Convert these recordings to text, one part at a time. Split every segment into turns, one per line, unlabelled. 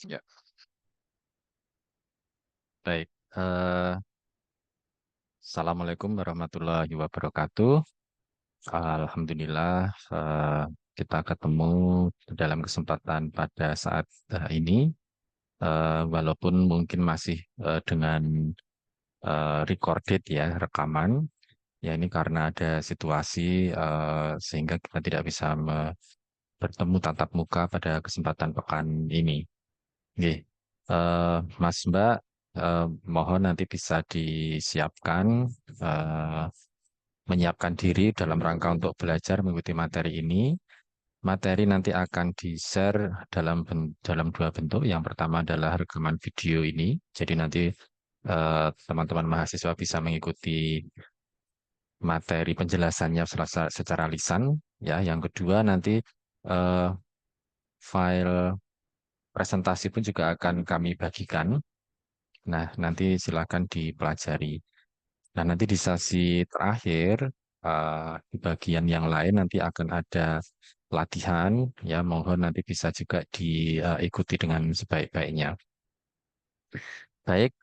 Ya, baik. Eh, Assalamualaikum warahmatullahi wabarakatuh. Alhamdulillah, kita ketemu dalam kesempatan pada saat ini, walaupun mungkin masih dengan recorded ya, rekaman. Ya ini karena ada situasi sehingga kita tidak bisa bertemu tatap muka pada kesempatan pekan ini. Oke. Mas Mbak, eh, mohon nanti bisa disiapkan, eh, menyiapkan diri dalam rangka untuk belajar mengikuti materi ini. Materi nanti akan di-share dalam dua bentuk. Yang pertama adalah rekaman video ini. Jadi nanti teman-teman mahasiswa bisa mengikuti materi penjelasannya secara lisan. Ya, yang kedua nanti eh, file presentasi pun juga akan kami bagikan. Nah, nanti silakan dipelajari. Nah, nanti di sesi terakhir, di bagian yang lain nanti akan ada latihan, ya mohon nanti bisa juga diikuti dengan sebaik-baiknya. Baik,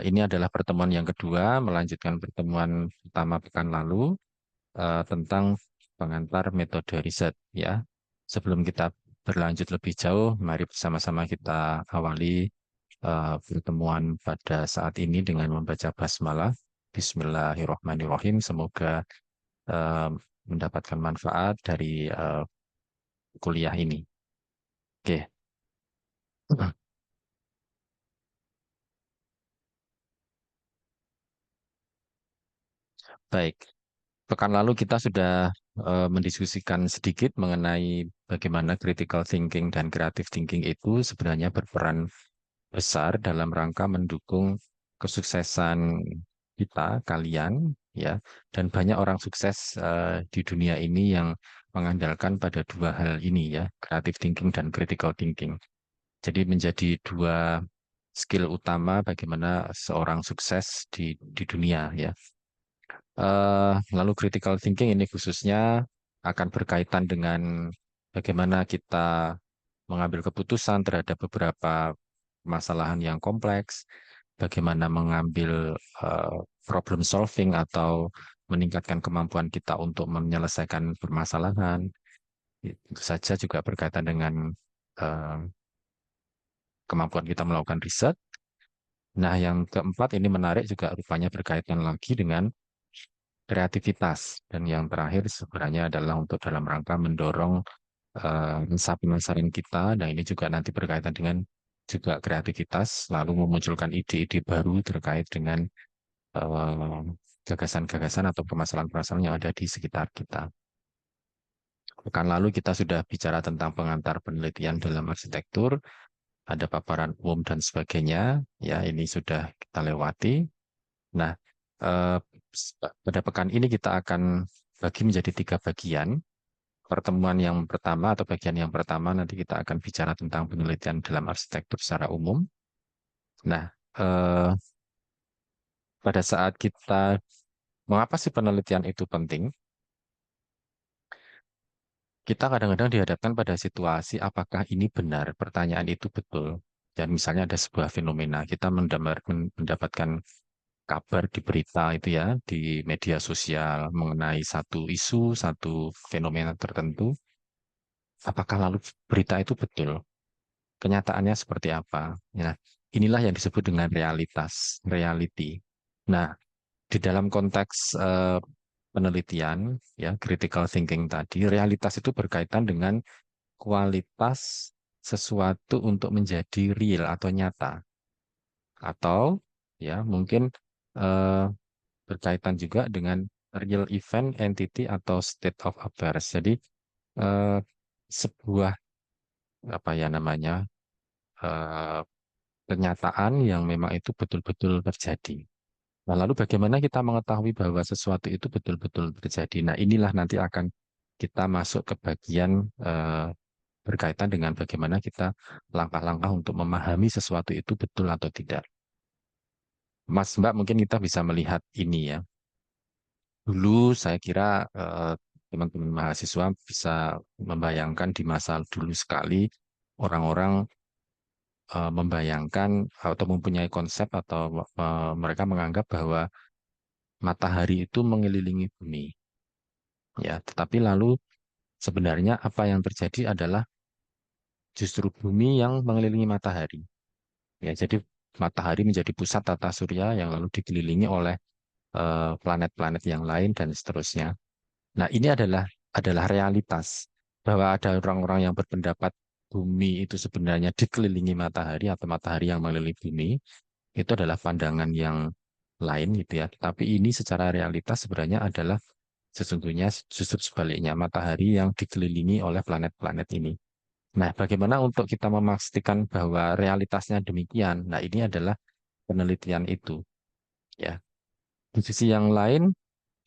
ini adalah pertemuan yang kedua, melanjutkan pertemuan pertama pekan lalu tentang pengantar metode riset, ya. Sebelum kita berlanjut lebih jauh, mari bersama-sama kita awali pertemuan pada saat ini dengan membaca basmalah. Bismillahirrahmanirrahim. Semoga eh, mendapatkan manfaat dari kuliah ini. Oke, baik. Pekan lalu kita sudah mendiskusikan sedikit mengenai bagaimana critical thinking dan creative thinking itu sebenarnya berperan besar dalam rangka mendukung kesuksesan kita, kalian, ya, dan banyak orang sukses di dunia ini yang mengandalkan pada dua hal ini ya, creative thinking dan critical thinking. Jadi menjadi dua skill utama bagaimana seorang sukses di dunia ya. Lalu critical thinking ini khususnya akan berkaitan dengan bagaimana kita mengambil keputusan terhadap beberapa permasalahan yang kompleks, bagaimana mengambil problem solving atau meningkatkan kemampuan kita untuk menyelesaikan permasalahan. Itu saja juga berkaitan dengan eh, kemampuan kita melakukan riset. Nah, yang keempat ini menarik juga rupanya berkaitan lagi dengan kreativitas. Dan yang terakhir sebenarnya adalah untuk dalam rangka mendorong pemasaran kita. Dan ini juga nanti berkaitan dengan juga kreativitas, lalu memunculkan ide-ide baru terkait dengan eh, gagasan-gagasan atau permasalahan-permasalahan yang ada di sekitar kita. Pekan lalu kita sudah bicara tentang pengantar penelitian dalam arsitektur, ada paparan umum dan sebagainya. Ya, ini sudah kita lewati. Nah, eh, pada pekan ini kita akan bagi menjadi tiga bagian. Pertemuan yang pertama atau bagian yang pertama nanti kita akan bicara tentang penelitian dalam arsitektur secara umum. Nah, eh, pada saat kita, mengapa sih penelitian itu penting? Kita kadang-kadang dihadapkan pada situasi apakah ini benar, pertanyaan itu betul. Dan misalnya ada sebuah fenomena, kita mendapatkan kabar di berita itu ya, di media sosial mengenai satu isu, satu fenomena tertentu. Apakah lalu berita itu betul? Kenyataannya seperti apa? Ya, inilah yang disebut dengan realitas, reality. Nah, di dalam konteks penelitian, ya, critical thinking tadi, realitas itu berkaitan dengan kualitas sesuatu untuk menjadi real atau nyata, atau ya mungkin eh, berkaitan juga dengan real event, entity atau state of affairs. Jadi eh, sebuah apa ya namanya eh, kenyataan yang memang itu betul-betul terjadi. Nah, lalu bagaimana kita mengetahui bahwa sesuatu itu betul-betul terjadi? Nah, inilah nanti akan kita masuk ke bagian berkaitan dengan bagaimana kita langkah-langkah untuk memahami sesuatu itu betul atau tidak. Mas, Mbak, mungkin kita bisa melihat ini ya. Dulu saya kira eh, teman-teman mahasiswa bisa membayangkan di masa dulu sekali orang-orang membayangkan atau mempunyai konsep atau mereka menganggap bahwa matahari itu mengelilingi bumi. Ya, tetapi lalu sebenarnya apa yang terjadi adalah justru bumi yang mengelilingi matahari. Ya, jadi matahari menjadi pusat tata surya yang lalu dikelilingi oleh planet-planet yang lain dan seterusnya. Nah, ini adalah realitas bahwa ada orang-orang yang berpendapat bumi itu sebenarnya dikelilingi matahari atau matahari yang mengelilingi bumi. Itu adalah pandangan yang lain gitu ya. Tapi ini secara realitas sebenarnya adalah sesungguhnya justru sebaliknya matahari yang dikelilingi oleh planet-planet ini. Nah, bagaimana untuk kita memastikan bahwa realitasnya demikian? Nah, ini adalah penelitian itu ya. Di sisi yang lain,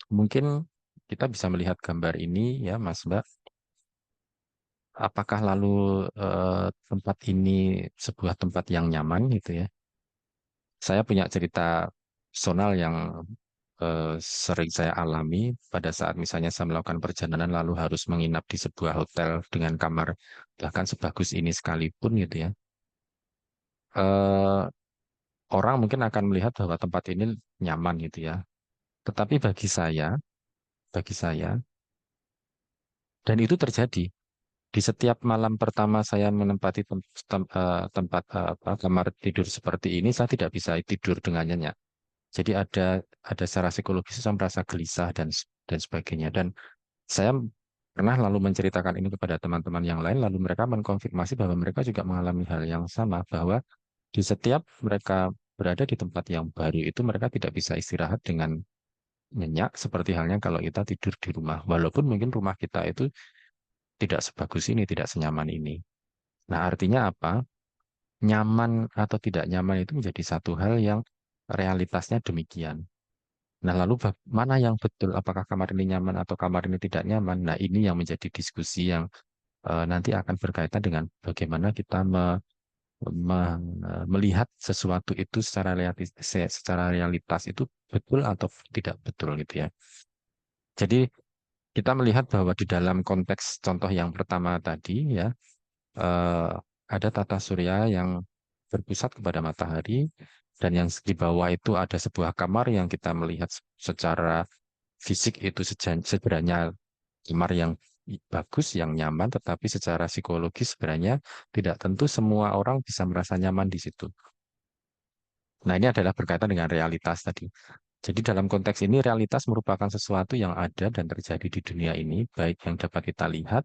mungkin kita bisa melihat gambar ini ya, Mas Mbak. Apakah lalu tempat ini sebuah tempat yang nyaman gitu ya? Saya punya cerita personal yang sering saya alami pada saat misalnya saya melakukan perjalanan lalu harus menginap di sebuah hotel dengan kamar bahkan sebagus ini sekalipun gitu ya. Eh, Orang mungkin akan melihat bahwa tempat ini nyaman gitu ya. Tetapi bagi saya, dan itu terjadi di setiap malam pertama saya menempati tempat kamar tidur seperti ini, saya tidak bisa tidur dengan nyenyak. Jadi ada secara psikologis saya merasa gelisah dan sebagainya. Dan saya pernah lalu menceritakan ini kepada teman-teman yang lain, lalu mereka mengkonfirmasi bahwa mereka juga mengalami hal yang sama, bahwa di setiap mereka berada di tempat yang baru itu mereka tidak bisa istirahat dengan nyenyak seperti halnya kalau kita tidur di rumah. Walaupun mungkin rumah kita itu tidak sebagus ini, tidak senyaman ini. Nah, artinya apa? Nyaman atau tidak nyaman itu menjadi satu hal yang realitasnya demikian. Nah, lalu mana yang betul? Apakah kamar ini nyaman atau kamar ini tidak nyaman? Nah, ini yang menjadi diskusi yang nanti akan berkaitan dengan bagaimana kita melihat sesuatu itu secara realitas itu betul atau tidak betul gitu ya. Jadi kita melihat bahwa di dalam konteks contoh yang pertama tadi ya, eh, ada tata surya yang berpusat kepada matahari dan yang di bawah itu ada sebuah kamar yang kita melihat secara fisik itu sebenarnya kamar yang bagus, yang nyaman, tetapi secara psikologis sebenarnya tidak tentu semua orang bisa merasa nyaman di situ. Nah, ini adalah berkaitan dengan realitas tadi. Jadi dalam konteks ini realitas merupakan sesuatu yang ada dan terjadi di dunia ini, baik yang dapat kita lihat,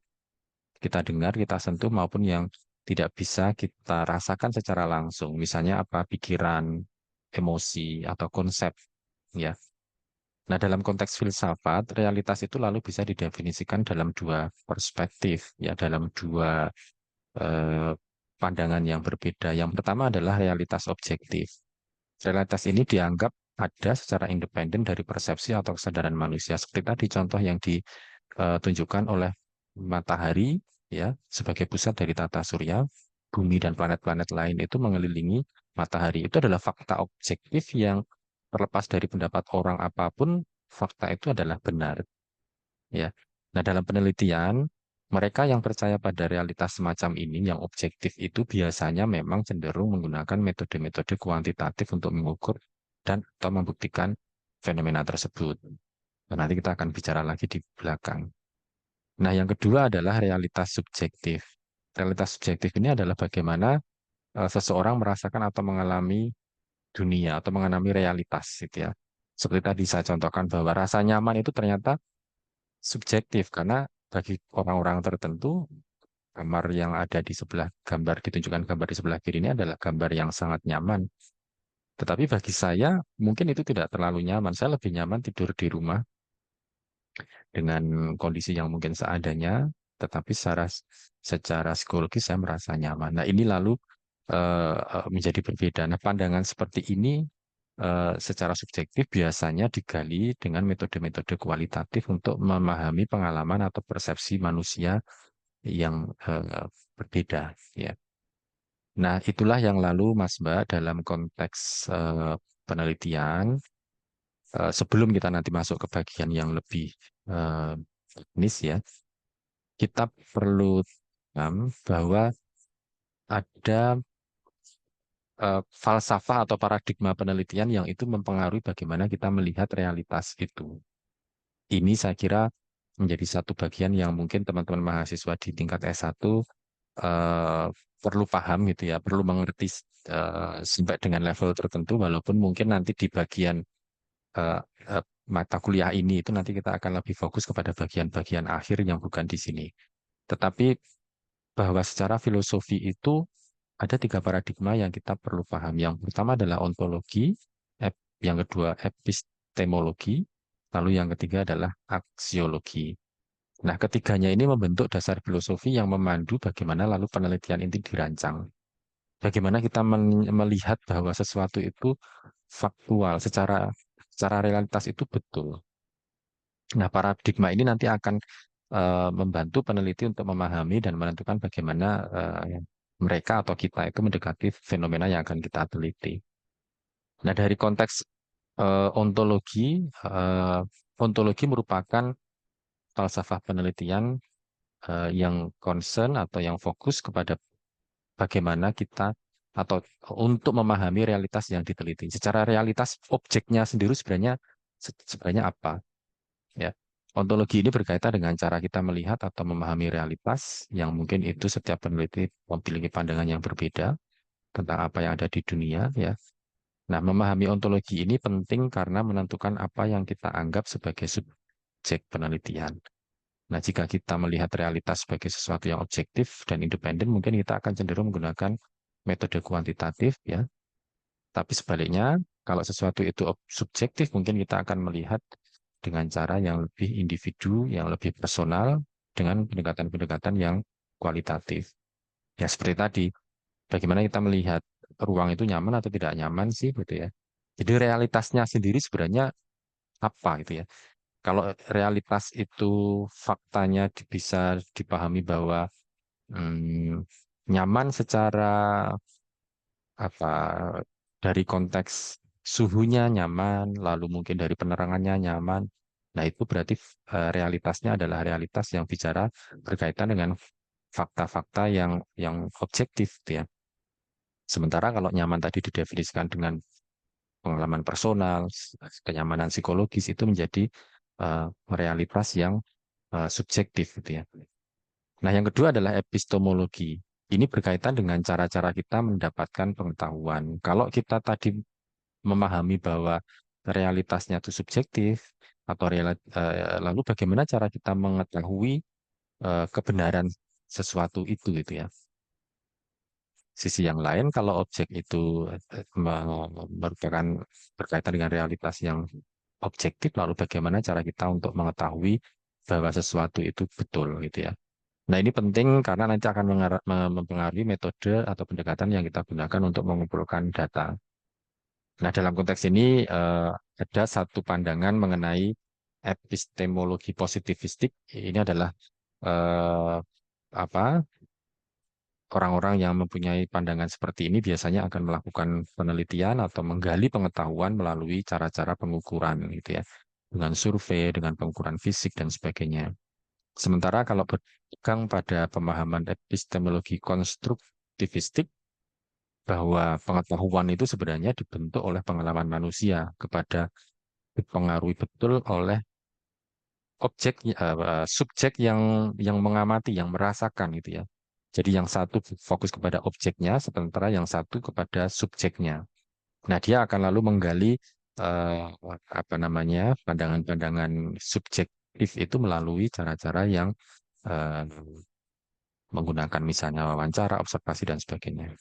kita dengar, kita sentuh maupun yang tidak bisa kita rasakan secara langsung. Misalnya apa pikiran, emosi atau konsep ya. Nah, dalam konteks filsafat, realitas itu lalu bisa didefinisikan dalam dua perspektif ya, dalam dua eh, pandangan yang berbeda. Yang pertama adalah realitas objektif. Realitas ini dianggap ada secara independen dari persepsi atau kesadaran manusia. Seperti tadi contoh yang ditunjukkan oleh matahari ya sebagai pusat dari tata surya, bumi dan planet-planet lain itu mengelilingi matahari. Itu adalah fakta objektif yang terlepas dari pendapat orang apapun, fakta itu adalah benar ya. Nah, dalam penelitian mereka yang percaya pada realitas semacam ini yang objektif itu biasanya memang cenderung menggunakan metode-metode kuantitatif untuk mengukur dan atau membuktikan fenomena tersebut. Nah, nanti kita akan bicara lagi di belakang. Nah, yang kedua adalah realitas subjektif. Realitas subjektif ini adalah bagaimana seseorang merasakan atau mengalami dunia atau mengalami realitas gitu ya. Seperti tadi saya contohkan bahwa rasa nyaman itu ternyata subjektif karena bagi orang-orang tertentu gambar yang ada di sebelah gambar ditunjukkan gambar di sebelah kiri ini adalah gambar yang sangat nyaman. Tetapi bagi saya mungkin itu tidak terlalu nyaman. Saya lebih nyaman tidur di rumah dengan kondisi yang mungkin seadanya, tetapi secara psikologis saya merasa nyaman. Nah, ini lalu menjadi berbeda. Nah, pandangan seperti ini secara subjektif biasanya digali dengan metode-metode kualitatif untuk memahami pengalaman atau persepsi manusia yang berbeda. Ya. Nah, itulah yang lalu Mas Mbak dalam konteks penelitian sebelum kita nanti masuk ke bagian yang lebih eh, teknis ya, kita perlu paham bahwa ada falsafah atau paradigma penelitian yang itu mempengaruhi bagaimana kita melihat realitas itu. Ini saya kira menjadi satu bagian yang mungkin teman-teman mahasiswa di tingkat S1 eh, perlu paham gitu ya, perlu mengerti sampai dengan level tertentu, walaupun mungkin nanti di bagian eh, eh, mata kuliah ini itu nanti kita akan lebih fokus kepada bagian-bagian akhir yang bukan di sini. Tetapi bahwa secara filosofi itu ada tiga paradigma yang kita perlu paham. Yang pertama adalah ontologi, yang kedua epistemologi, lalu yang ketiga adalah aksiologi. Nah, ketiganya ini membentuk dasar filosofi yang memandu bagaimana lalu penelitian ini dirancang. Bagaimana kita melihat bahwa sesuatu itu faktual, secara realitas itu betul. Nah, paradigma ini nanti akan membantu peneliti untuk memahami dan menentukan bagaimana mereka atau kita itu mendekati fenomena yang akan kita teliti. Nah, dari konteks eh, ontologi merupakan falsafah penelitian yang concern atau yang fokus kepada bagaimana kita atau untuk memahami realitas yang diteliti. Secara realitas objeknya sendiri sebenarnya apa? Ya. Ontologi ini berkaitan dengan cara kita melihat atau memahami realitas yang mungkin itu setiap peneliti memiliki pandangan yang berbeda tentang apa yang ada di dunia ya. Nah, memahami ontologi ini penting karena menentukan apa yang kita anggap sebagai subjek penelitian. Nah, jika kita melihat realitas sebagai sesuatu yang objektif dan independen, mungkin kita akan cenderung menggunakan metode kuantitatif ya. Tapi sebaliknya, kalau sesuatu itu subjektif, mungkin kita akan melihat dengan cara yang lebih individu, yang lebih personal, dengan pendekatan-pendekatan yang kualitatif. Ya, seperti tadi, bagaimana kita melihat ruang itu nyaman atau tidak nyaman sih, gitu ya. Jadi realitasnya sendiri sebenarnya apa gitu ya. Kalau realitas itu faktanya bisa dipahami bahwa hmm, nyaman secara apa dari konteks suhunya nyaman, lalu mungkin dari penerangannya nyaman. Nah, itu berarti realitasnya adalah realitas yang bicara berkaitan dengan fakta-fakta yang objektif gitu ya. Sementara kalau nyaman tadi didefinisikan dengan pengalaman personal, kenyamanan psikologis itu menjadi realitas yang subjektif gitu ya. Nah, yang kedua adalah epistemologi. Ini berkaitan dengan cara-cara kita mendapatkan pengetahuan. Kalau kita tadi memahami bahwa realitasnya itu subjektif, atau lalu bagaimana cara kita mengetahui kebenaran sesuatu itu gitu ya. Sisi yang lain, kalau objek itu merupakan berkaitan dengan realitas yang objektif, lalu bagaimana cara kita untuk mengetahui bahwa sesuatu itu betul gitu ya. Nah, ini penting karena nanti akan mempengaruhi metode atau pendekatan yang kita gunakan untuk mengumpulkan data. Nah, dalam konteks ini ada satu pandangan mengenai epistemologi positivistik. Ini adalah eh, apa orang-orang yang mempunyai pandangan seperti ini biasanya akan melakukan penelitian atau menggali pengetahuan melalui cara-cara pengukuran gitu ya, dengan survei, dengan pengukuran fisik dan sebagainya. Sementara kalau berpegang pada pemahaman epistemologi konstruktivistik, bahwa pengetahuan itu sebenarnya dibentuk oleh pengalaman manusia kepada dipengaruhi betul oleh subjek yang mengamati, yang merasakan gitu ya. Jadi yang satu fokus kepada objeknya, sementara yang satu kepada subjeknya. Nah, dia akan lalu menggali eh, apa namanya pandangan-pandangan subjektif itu melalui cara-cara yang eh, menggunakan misalnya wawancara, observasi dan sebagainya.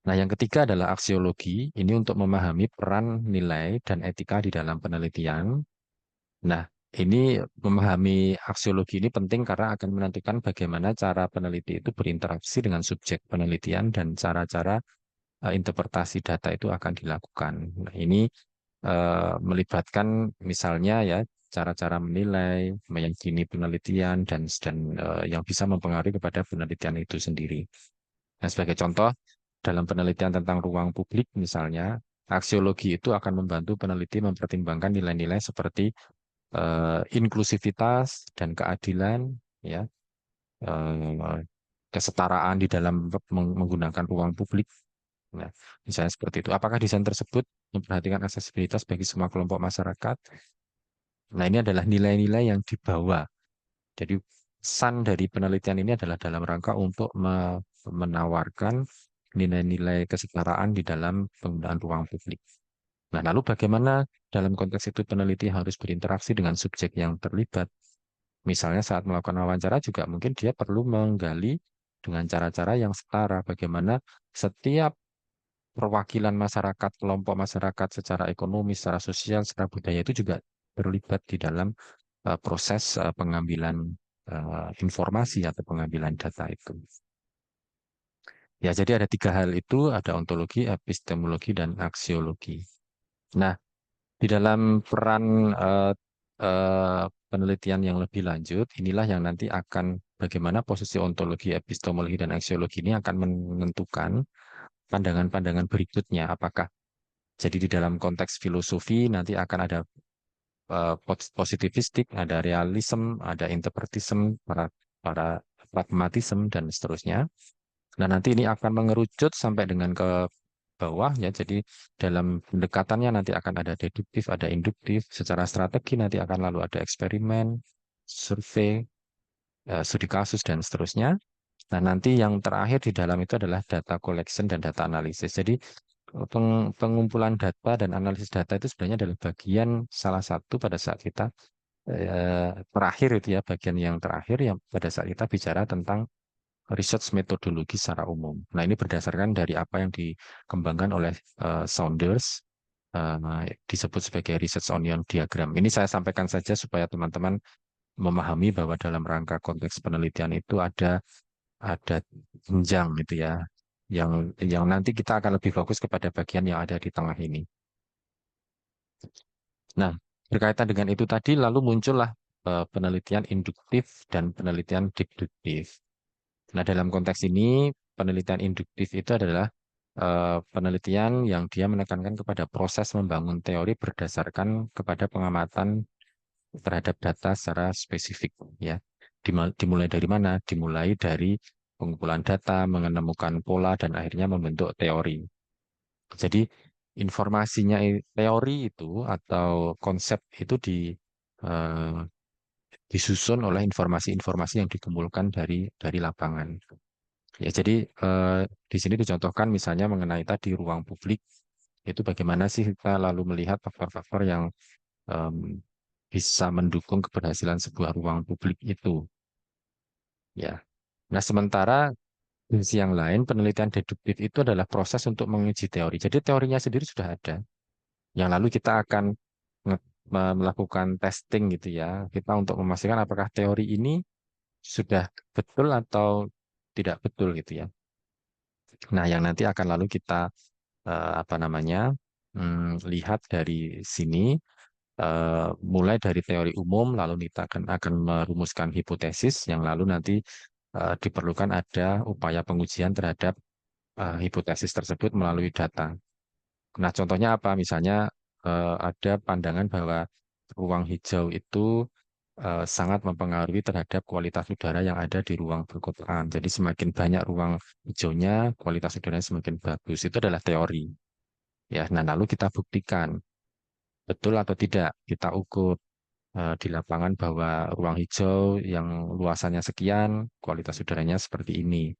Nah, yang ketiga adalah aksiologi. Ini untuk memahami peran nilai dan etika di dalam penelitian. Nah, ini memahami aksiologi ini penting karena akan menentukan bagaimana cara peneliti itu berinteraksi dengan subjek penelitian dan cara-cara interpretasi data itu akan dilakukan. Nah, ini melibatkan misalnya ya cara-cara menilai, meyakini penelitian dan yang bisa mempengaruhi kepada penelitian itu sendiri. Nah, sebagai contoh, dalam penelitian tentang ruang publik misalnya, aksiologi itu akan membantu peneliti mempertimbangkan nilai-nilai seperti inklusivitas dan keadilan, ya, kesetaraan di dalam menggunakan ruang publik, Nah, misalnya seperti itu. Apakah desain tersebut memperhatikan aksesibilitas bagi semua kelompok masyarakat? Nah, ini adalah nilai-nilai yang dibawa. Jadi, pesan dari penelitian ini adalah dalam rangka untuk menawarkan nilai-nilai kesetaraan di dalam penggunaan ruang publik. Nah, lalu bagaimana dalam konteks itu peneliti harus berinteraksi dengan subjek yang terlibat? Misalnya saat melakukan wawancara juga mungkin dia perlu menggali dengan cara-cara yang setara bagaimana setiap perwakilan masyarakat, kelompok masyarakat secara ekonomi, secara sosial, secara budaya itu juga terlibat di dalam proses pengambilan informasi atau pengambilan data itu. Ya, jadi ada tiga hal itu, ada ontologi, epistemologi, dan aksiologi. Nah, di dalam peran eh, penelitian yang lebih lanjut, inilah yang nanti akan bagaimana posisi ontologi, epistemologi, dan aksiologi ini akan menentukan pandangan-pandangan berikutnya. Apakah jadi di dalam konteks filosofi nanti akan ada positivistik, ada realism, ada interpretism, para pragmatism, dan seterusnya. Nah, nanti ini akan mengerucut sampai dengan ke bawah ya. Jadi dalam pendekatannya nanti akan ada deduktif, ada induktif. Secara strategi nanti akan lalu ada eksperimen, survei, studi kasus dan seterusnya. Nah, nanti yang terakhir di dalam itu adalah data collection dan data analisis. Jadi pengumpulan data dan analisis data itu sebenarnya adalah bagian salah satu pada saat kita terakhir itu ya, bagian yang terakhir yang pada saat kita bicara tentang research metodologi secara umum. Nah, ini berdasarkan dari apa yang dikembangkan oleh Saunders, disebut sebagai research onion diagram. Ini saya sampaikan saja supaya teman-teman memahami bahwa dalam rangka konteks penelitian itu ada jenjang gitu ya, yang nanti kita akan lebih fokus kepada bagian yang ada di tengah ini. Nah, berkaitan dengan itu tadi lalu muncullah penelitian induktif dan penelitian deduktif. Nah, dalam konteks ini, penelitian induktif itu adalah penelitian yang dia menekankan kepada proses membangun teori berdasarkan kepada pengamatan terhadap data secara spesifik. Ya, dimulai dari mana? Dimulai dari pengumpulan data, menemukan pola, dan akhirnya membentuk teori. Jadi, informasinya, teori itu atau konsep itu eh, disusun oleh informasi-informasi yang dikumpulkan dari lapangan. Ya, jadi di sini dicontohkan misalnya mengenai tadi ruang publik, itu bagaimana sih kita lalu melihat faktor-faktor yang em, bisa mendukung keberhasilan sebuah ruang publik itu. Ya. Nah, sementara di sisi yang lain, penelitian deduktif itu adalah proses untuk menguji teori. Jadi teorinya sendiri sudah ada. Yang lalu kita akan melakukan testing gitu ya. Kita untuk memastikan apakah teori ini sudah betul atau tidak betul gitu ya. Nah, yang nanti akan lalu kita apa namanya lihat dari sini mulai dari teori umum lalu kita akan merumuskan hipotesis yang lalu nanti diperlukan ada upaya pengujian terhadap hipotesis tersebut melalui data. Nah, contohnya apa? Misalnya ada pandangan bahwa ruang hijau itu sangat mempengaruhi terhadap kualitas udara yang ada di ruang perkotaan. Jadi semakin banyak ruang hijaunya, kualitas udaranya semakin bagus. Itu adalah teori. Ya, nah lalu kita buktikan betul atau tidak. Kita ukur di lapangan bahwa ruang hijau yang luasannya sekian, kualitas udaranya seperti ini.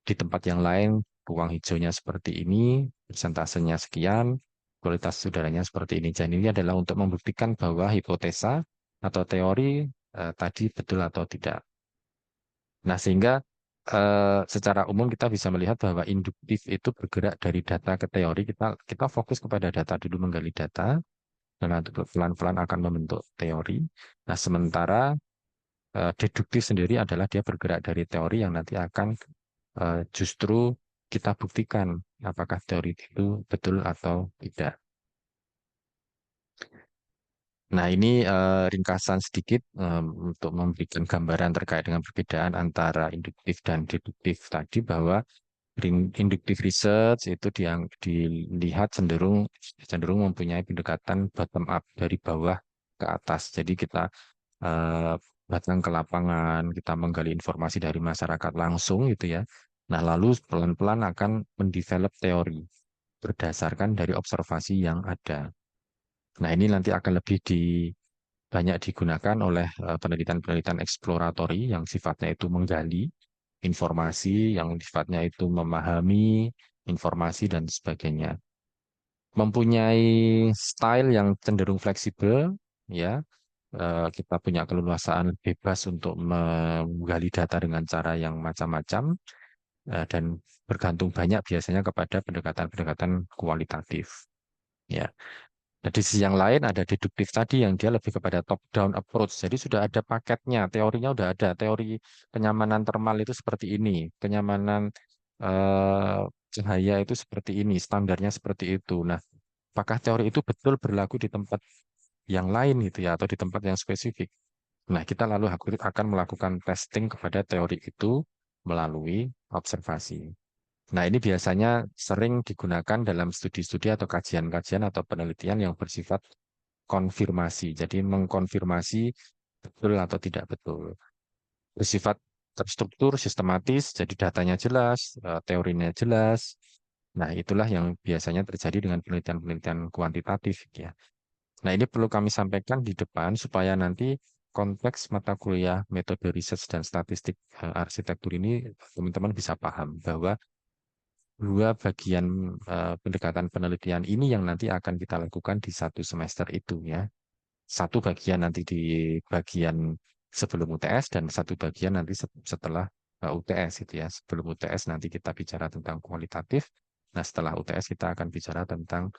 Di tempat yang lain, ruang hijaunya seperti ini, persentasenya sekian, kualitas udaranya seperti ini. Dan ini adalah untuk membuktikan bahwa hipotesa atau teori tadi betul atau tidak. Nah, sehingga secara umum kita bisa melihat bahwa induktif itu bergerak dari data ke teori. Kita fokus kepada data dulu, menggali data, dan nanti pelan-pelan akan membentuk teori. Nah, sementara deduktif sendiri adalah dia bergerak dari teori yang nanti akan justru kita buktikan apakah teori itu betul atau tidak. Nah, ini ringkasan sedikit untuk memberikan gambaran terkait dengan perbedaan antara induktif dan deduktif tadi bahwa inductive research itu yang dilihat cenderung cenderung mempunyai pendekatan bottom up dari bawah ke atas. Jadi kita eh, datang ke lapangan, kita menggali informasi dari masyarakat langsung gitu ya. Nah, lalu pelan-pelan akan mendevelop teori berdasarkan dari observasi yang ada. Nah, ini nanti akan lebih banyak digunakan oleh penelitian-penelitian eksploratory yang sifatnya itu menggali informasi, yang sifatnya itu memahami informasi dan sebagainya. Mempunyai style yang cenderung fleksibel, ya, kita punya keleluasaan bebas untuk menggali data dengan cara yang macam-macam, dan bergantung banyak biasanya kepada pendekatan-pendekatan kualitatif. Ya. Nah, di sisi yang lain ada deduktif tadi yang dia lebih kepada top down approach. Jadi sudah ada paketnya, teorinya udah ada. Teori kenyamanan termal itu seperti ini, kenyamanan eh, cahaya itu seperti ini, standarnya seperti itu. Nah, apakah teori itu betul berlaku di tempat yang lain gitu ya, atau di tempat yang spesifik? Nah, kita lalu akan melakukan testing kepada teori itu melalui observasi. Nah, ini biasanya sering digunakan dalam studi-studi atau kajian-kajian atau penelitian yang bersifat konfirmasi. Jadi mengkonfirmasi betul atau tidak betul. Bersifat terstruktur, sistematis, jadi datanya jelas, teorinya jelas. Nah, itulah yang biasanya terjadi dengan penelitian-penelitian kuantitatif ya. Nah, ini perlu kami sampaikan di depan supaya nanti konteks mata kuliah metode riset dan statistik arsitektur ini teman-teman bisa paham bahwa dua bagian pendekatan penelitian ini yang nanti akan kita lakukan di satu semester itu ya. Satu bagian nanti di bagian sebelum UTS dan satu bagian nanti setelah UTS itu ya. Sebelum UTS nanti kita bicara tentang kualitatif. Nah, setelah UTS kita akan bicara tentang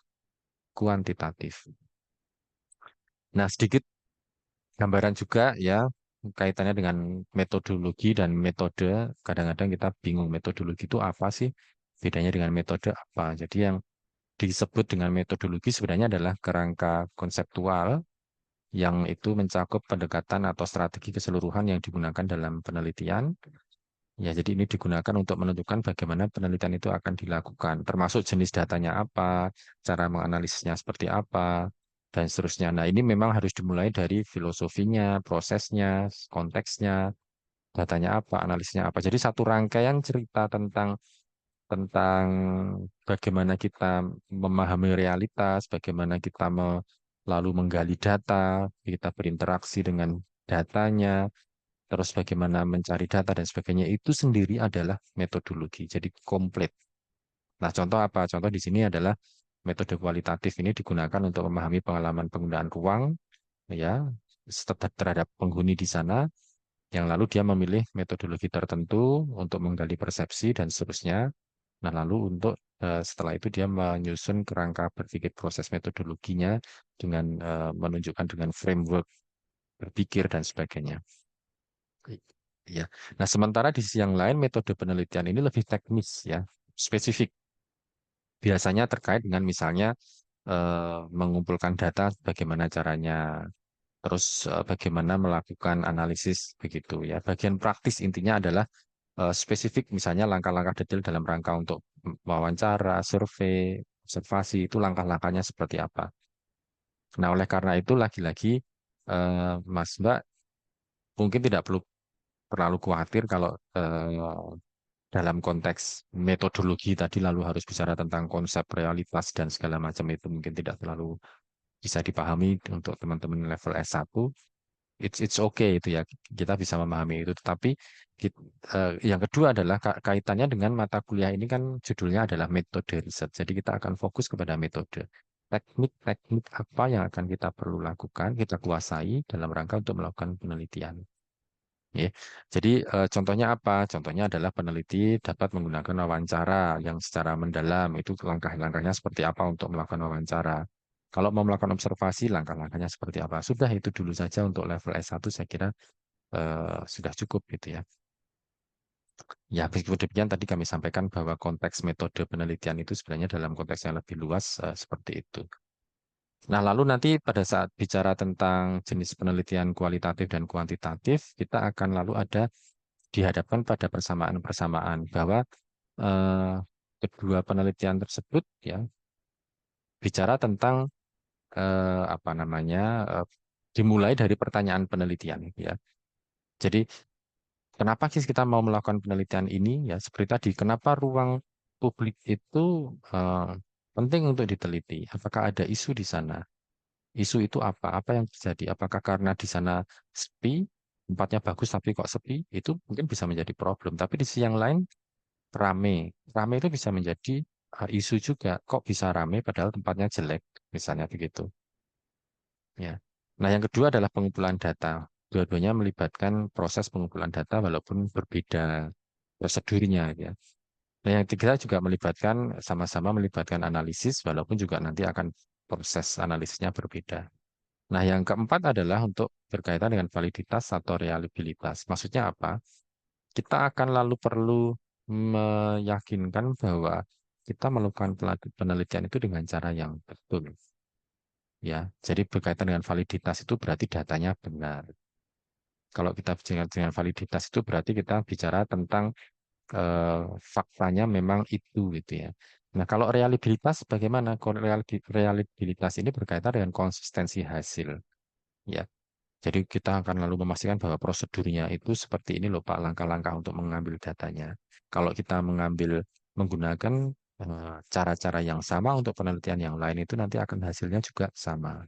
kuantitatif. Nah, sedikit gambaran juga ya kaitannya dengan metodologi dan metode. Kadang-kadang kita bingung metodologi itu apa sih? Bedanya dengan metode apa? Jadi yang disebut dengan metodologi sebenarnya adalah kerangka konseptual yang itu mencakup pendekatan atau strategi keseluruhan yang digunakan dalam penelitian. Ya, jadi ini digunakan untuk menentukan bagaimana penelitian itu akan dilakukan, termasuk jenis datanya apa, cara menganalisisnya seperti apa, dan seterusnya. Nah, ini memang harus dimulai dari filosofinya, prosesnya, konteksnya, datanya apa, analisisnya apa. Jadi satu rangkaian cerita tentang bagaimana kita memahami realitas, bagaimana kita lalu menggali data, kita berinteraksi dengan datanya, terus bagaimana mencari data dan sebagainya, itu sendiri adalah metodologi. Jadi komplit. Nah, contoh apa? Contoh di sini adalah metode kualitatif ini digunakan untuk memahami pengalaman penggunaan ruang, ya, terhadap penghuni di sana, yang lalu dia memilih metodologi tertentu untuk menggali persepsi dan seterusnya. Nah, lalu untuk setelah itu dia menyusun kerangka berpikir proses metodologinya dengan menunjukkan dengan framework berpikir dan sebagainya. Ya. Nah, sementara di sisi yang lain metode penelitian ini lebih teknis ya, spesifik. Biasanya terkait dengan misalnya mengumpulkan data bagaimana caranya, terus bagaimana melakukan analisis begitu ya. Bagian praktis intinya adalah spesifik misalnya langkah-langkah detail dalam rangka untuk wawancara, survei, observasi itu langkah-langkahnya seperti apa. Nah, oleh karena itu lagi-lagi Mas Mbak mungkin tidak perlu terlalu khawatir kalau dalam konteks metodologi tadi lalu harus bicara tentang konsep realitas dan segala macam itu mungkin tidak terlalu bisa dipahami untuk teman-teman level S1. It's okay itu ya, kita bisa memahami itu. Tetapi yang kedua adalah kaitannya dengan mata kuliah ini kan judulnya adalah metode riset. Jadi kita akan fokus kepada metode. Teknik-teknik apa yang akan kita perlu lakukan, kita kuasai dalam rangka untuk melakukan penelitian. Ya. Jadi contohnya apa? Contohnya adalah peneliti dapat menggunakan wawancara yang secara mendalam. Itu langkah-langkahnya seperti apa untuk melakukan wawancara. Kalau mau melakukan observasi, langkah-langkahnya seperti apa. Sudah itu dulu saja untuk level S1 saya kira sudah cukup gitu ya. Ya, meskipun demikian tadi kami sampaikan bahwa konteks metode penelitian itu sebenarnya dalam konteks yang lebih luas seperti itu. Nah, lalu nanti pada saat bicara tentang jenis penelitian kualitatif dan kuantitatif, kita akan lalu ada dihadapkan pada persamaan-persamaan bahwa eh, kedua penelitian tersebut ya bicara tentang apa namanya dimulai dari pertanyaan penelitian ya. Jadi Kenapa sih kita mau melakukan penelitian ini? Ya, seperti tadi, kenapa ruang publik itu penting untuk diteliti? Apakah ada isu di sana? Isu itu apa? Apa yang terjadi? Apakah karena di sana sepi, tempatnya bagus tapi kok sepi? Itu mungkin bisa menjadi problem. Tapi di sisi yang lain, rame. Rame itu bisa menjadi isu juga. Kok bisa rame padahal tempatnya jelek, misalnya begitu. Ya. Nah, yang kedua adalah pengumpulan data. Dua-duanya melibatkan proses pengumpulan data walaupun berbeda prosedurnya ya. Nah, yang ketiga juga melibatkan sama-sama melibatkan analisis walaupun juga nanti akan proses analisisnya berbeda. Nah, yang keempat adalah untuk berkaitan dengan validitas atau reliabilitas. Maksudnya apa? Kita akan lalu perlu meyakinkan bahwa kita melakukan penelitian itu dengan cara yang betul. Ya, jadi berkaitan dengan validitas itu berarti datanya benar. Kalau kita bicara dengan validitas itu berarti kita bicara tentang faktanya memang itu gitu ya. Nah, kalau reliabilitas bagaimana? Kalau reliabilitas ini berkaitan dengan konsistensi hasil. Ya, jadi kita akan lalu memastikan bahwa prosedurnya itu seperti ini loh Pak, langkah-langkah untuk mengambil datanya. Kalau kita menggunakan cara-cara yang sama untuk penelitian yang lain itu nanti akan hasilnya juga sama.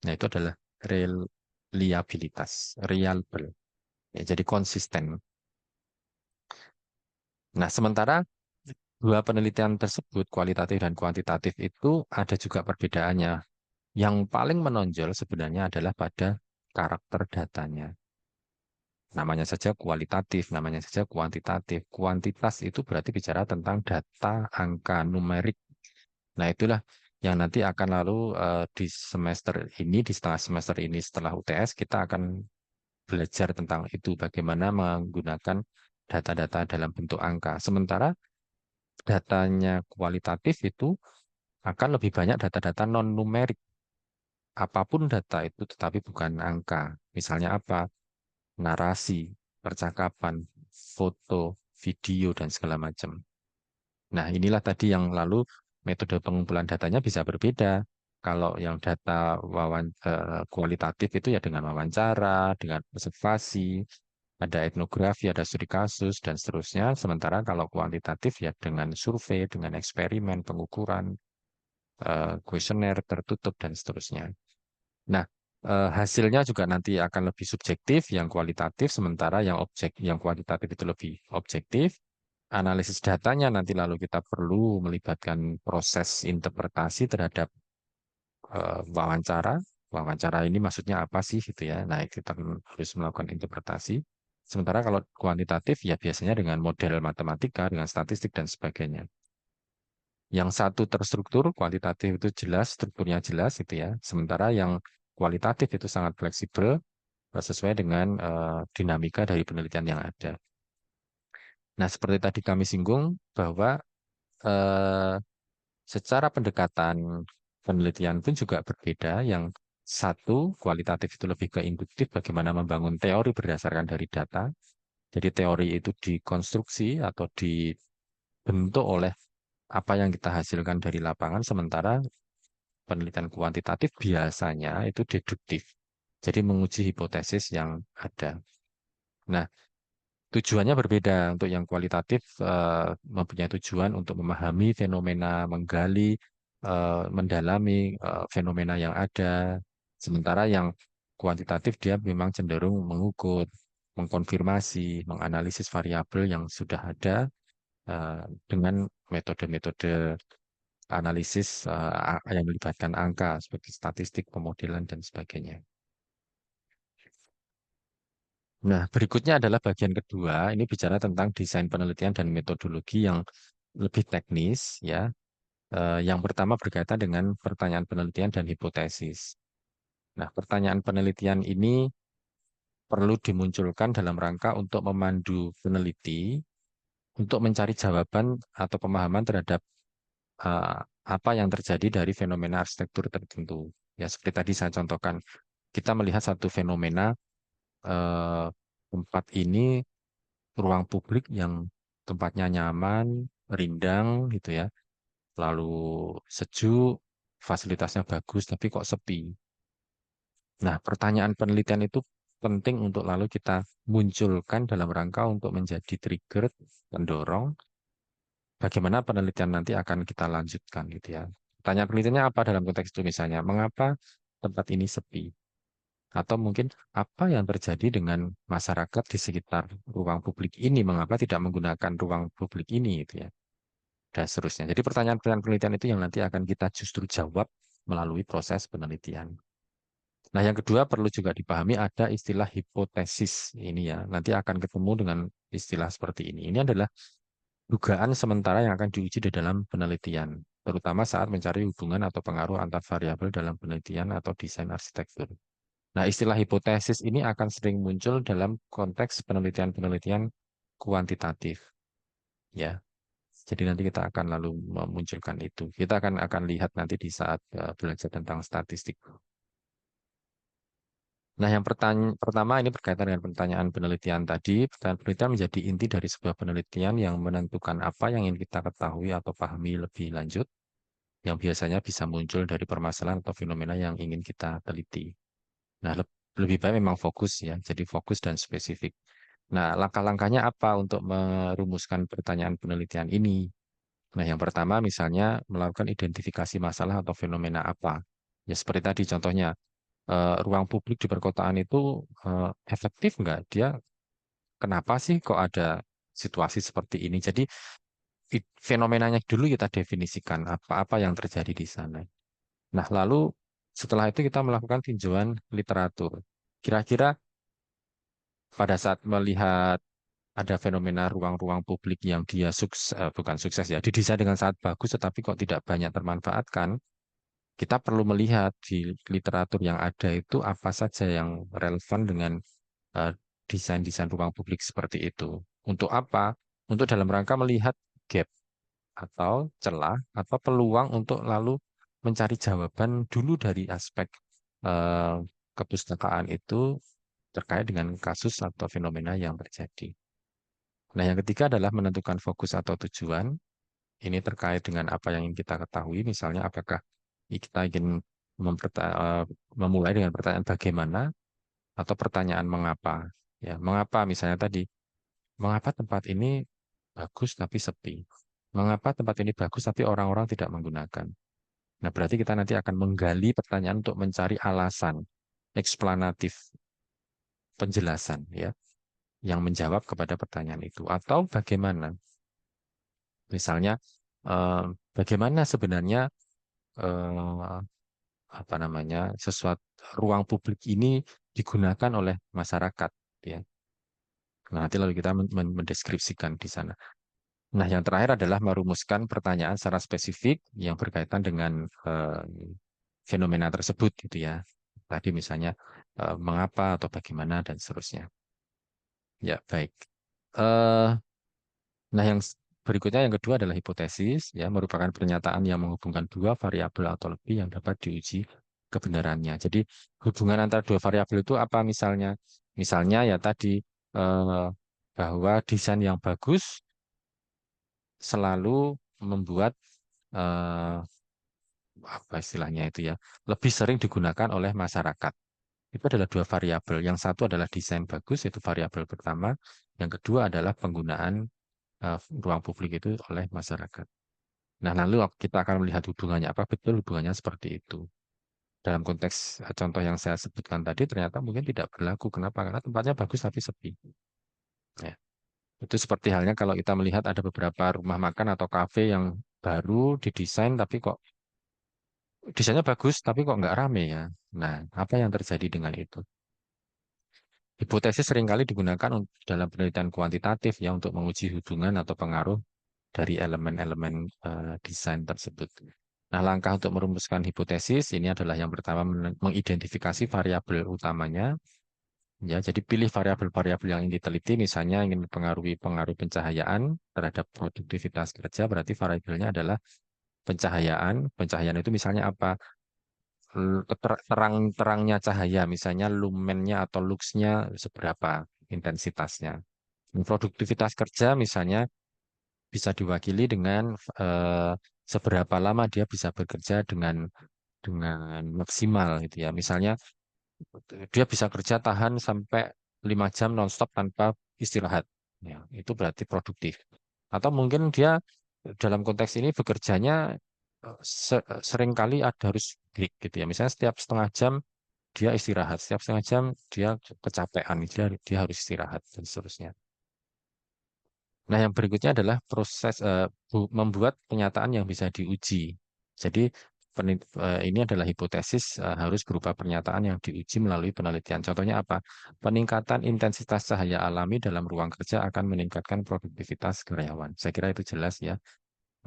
Nah, itu adalah reliabilitas, reliable. Ya, jadi konsisten. Nah, sementara dua penelitian tersebut, kualitatif dan kuantitatif itu ada juga perbedaannya. Yang paling menonjol sebenarnya adalah pada karakter datanya. Namanya saja kualitatif, namanya saja kuantitatif. Kuantitas itu berarti bicara tentang data, angka, numerik. Nah, itulah yang nanti akan lalu di semester ini, di setengah semester ini setelah UTS, kita akan belajar tentang itu, bagaimana menggunakan data-data dalam bentuk angka. Sementara datanya kualitatif itu akan lebih banyak data-data non-numerik. Apapun data itu tetapi bukan angka. Misalnya apa? Narasi, percakapan, foto, video, dan segala macam. Nah, inilah tadi yang lalu metode pengumpulan datanya bisa berbeda. Kalau yang data kualitatif itu ya dengan wawancara, dengan observasi, ada etnografi, ada studi kasus, dan seterusnya. Sementara kalau kuantitatif ya dengan survei, dengan eksperimen, pengukuran, kuesioner tertutup, dan seterusnya. Nah, hasilnya juga nanti akan lebih subjektif, yang kualitatif, sementara yang kuantitatif itu lebih objektif. Analisis datanya nanti lalu kita perlu melibatkan proses interpretasi terhadap wawancara. Wawancara ini maksudnya apa sih gitu ya. Nah, kita harus melakukan interpretasi. Sementara kalau kuantitatif ya biasanya dengan model matematika, dengan statistik dan sebagainya. Yang satu terstruktur, kuantitatif itu jelas, strukturnya jelas gitu ya. Sementara yang kualitatif itu sangat fleksibel sesuai dengan dinamika dari penelitian yang ada. Nah, seperti tadi kami singgung bahwa eh, secara pendekatan penelitian pun juga berbeda. Yang satu kualitatif itu lebih ke induktif, bagaimana membangun teori berdasarkan dari data. Jadi teori itu dikonstruksi atau dibentuk oleh apa yang kita hasilkan dari lapangan, sementara penelitian kuantitatif biasanya itu deduktif. Jadi menguji hipotesis yang ada. Nah, tujuannya berbeda. Untuk yang kualitatif mempunyai tujuan untuk memahami fenomena, menggali, mendalami fenomena yang ada. Sementara yang kuantitatif dia memang cenderung mengukur, mengkonfirmasi, menganalisis variabel yang sudah ada dengan metode-metode analisis yang melibatkan angka seperti statistik, pemodelan, dan sebagainya. Nah, berikutnya adalah bagian kedua. Ini bicara tentang desain penelitian dan metodologi yang lebih teknis, ya. Yang pertama berkaitan dengan pertanyaan penelitian dan hipotesis. Nah, pertanyaan penelitian ini perlu dimunculkan dalam rangka untuk memandu peneliti untuk mencari jawaban atau pemahaman terhadap eh, apa yang terjadi dari fenomena arsitektur tertentu. Ya, seperti tadi saya contohkan, kita melihat satu fenomena eh, tempat ini ruang publik yang tempatnya nyaman, rindang gitu ya, lalu sejuk, fasilitasnya bagus, tapi kok sepi. Nah, pertanyaan penelitian itu penting untuk lalu kita munculkan dalam rangka untuk menjadi trigger pendorong bagaimana penelitian nanti akan kita lanjutkan gitu ya. Pertanyaan penelitiannya apa dalam konteks itu misalnya, mengapa tempat ini sepi? Atau mungkin apa yang terjadi dengan masyarakat di sekitar ruang publik ini, mengapa tidak menggunakan ruang publik ini gitu ya. Dan seterusnya. Jadi pertanyaan-pertanyaan penelitian itu yang nanti akan kita justru jawab melalui proses penelitian. Nah, yang kedua perlu juga dipahami ada istilah hipotesis ini ya. Nanti akan ketemu dengan istilah seperti ini. Ini adalah dugaan sementara yang akan diuji di dalam penelitian, terutama saat mencari hubungan atau pengaruh antar variabel dalam penelitian atau desain arsitektur. Nah, istilah hipotesis ini akan sering muncul dalam konteks penelitian-penelitian kuantitatif, ya. Jadi nanti kita akan lalu memunculkan itu. Kita akan lihat nanti di saat belajar tentang statistik. Nah, yang pertama ini berkaitan dengan pertanyaan penelitian tadi. Pertanyaan penelitian menjadi inti dari sebuah penelitian yang menentukan apa yang ingin kita ketahui atau pahami lebih lanjut, yang biasanya bisa muncul dari permasalahan atau fenomena yang ingin kita teliti. Nah, lebih baik memang fokus ya, jadi fokus dan spesifik. Nah, langkah-langkahnya apa untuk merumuskan pertanyaan penelitian ini? Nah, yang pertama misalnya melakukan identifikasi masalah atau fenomena apa. Ya, seperti tadi contohnya, ruang publik di perkotaan itu efektif nggak? Dia kenapa sih kok ada situasi seperti ini? Jadi fenomenanya dulu kita definisikan apa-apa yang terjadi di sana. Nah, lalu setelah itu kita melakukan tinjauan literatur. Kira-kira pada saat melihat ada fenomena ruang-ruang publik yang dia bukan sukses ya, didesain dengan sangat bagus tetapi kok tidak banyak termanfaatkan, kita perlu melihat di literatur yang ada itu apa saja yang relevan dengan eh, desain-desain ruang publik seperti itu. Untuk apa? Untuk dalam rangka melihat gap atau celah atau peluang untuk lalu mencari jawaban dulu dari aspek eh, kepustakaan itu terkait dengan kasus atau fenomena yang terjadi. Nah, yang ketiga adalah menentukan fokus atau tujuan. Ini terkait dengan apa yang ingin kita ketahui, misalnya apakah kita ingin memulai dengan pertanyaan bagaimana atau pertanyaan mengapa. Ya, mengapa misalnya tadi, mengapa tempat ini bagus tapi sepi? Mengapa tempat ini bagus tapi orang-orang tidak menggunakan? Nah, berarti kita nanti akan menggali pertanyaan untuk mencari alasan, eksplanatif, penjelasan ya, yang menjawab kepada pertanyaan itu. Atau bagaimana? Misalnya, eh, bagaimana sebenarnya eh, apa namanya sesuatu ruang publik ini digunakan oleh masyarakat, ya. Nah, nanti lalu kita mendeskripsikan di sana. Nah, yang terakhir adalah merumuskan pertanyaan secara spesifik yang berkaitan dengan fenomena tersebut, gitu ya. Tadi misalnya mengapa atau bagaimana dan seterusnya. Ya, baik. Eh, nah, yang berikutnya yang kedua adalah hipotesis, ya, merupakan pernyataan yang menghubungkan dua variabel atau lebih yang dapat diuji kebenarannya. Jadi hubungan antara dua variabel itu apa misalnya? Misalnya ya tadi eh, bahwa desain yang bagus selalu membuat eh, apa istilahnya itu ya lebih sering digunakan oleh masyarakat. Itu adalah dua variabel. Yang satu adalah desain bagus, itu variabel pertama. Yang kedua adalah penggunaan ruang publik itu oleh masyarakat. Nah, lalu kita akan melihat hubungannya apa betul hubungannya seperti itu. Dalam konteks contoh yang saya sebutkan tadi ternyata mungkin tidak berlaku. Kenapa? Karena tempatnya bagus tapi sepi. Ya. Itu seperti halnya kalau kita melihat ada beberapa rumah makan atau kafe yang baru didesain tapi kok desainnya bagus tapi kok nggak rame ya. Nah, apa yang terjadi dengan itu? Hipotesis seringkali digunakan dalam penelitian kuantitatif ya untuk menguji hubungan atau pengaruh dari elemen-elemen desain tersebut. Nah, langkah untuk merumuskan hipotesis ini adalah yang pertama mengidentifikasi variabel utamanya. Ya, jadi pilih variabel-variabel yang ingin diteliti, misalnya ingin mempengaruhi pengaruh pencahayaan terhadap produktivitas kerja, berarti variabelnya adalah pencahayaan. Pencahayaan itu misalnya apa? Terang-terangnya cahaya, misalnya lumennya atau luxnya seberapa intensitasnya. Produktivitas kerja misalnya bisa diwakili dengan eh, seberapa lama dia bisa bekerja dengan maksimal gitu ya. Misalnya dia bisa kerja tahan sampai 5 jam nonstop tanpa istirahat. Ya, itu berarti produktif. Atau mungkin dia dalam konteks ini bekerjanya seringkali ada harus break gitu ya. Misalnya setiap setengah jam dia istirahat, setiap setengah jam dia kecapean, dia harus istirahat dan seterusnya. Nah, yang berikutnya adalah proses membuat pernyataan yang bisa diuji. Jadi ini adalah hipotesis harus berupa pernyataan yang diuji melalui penelitian. Contohnya apa? Peningkatan intensitas cahaya alami dalam ruang kerja akan meningkatkan produktivitas karyawan. Saya kira itu jelas ya,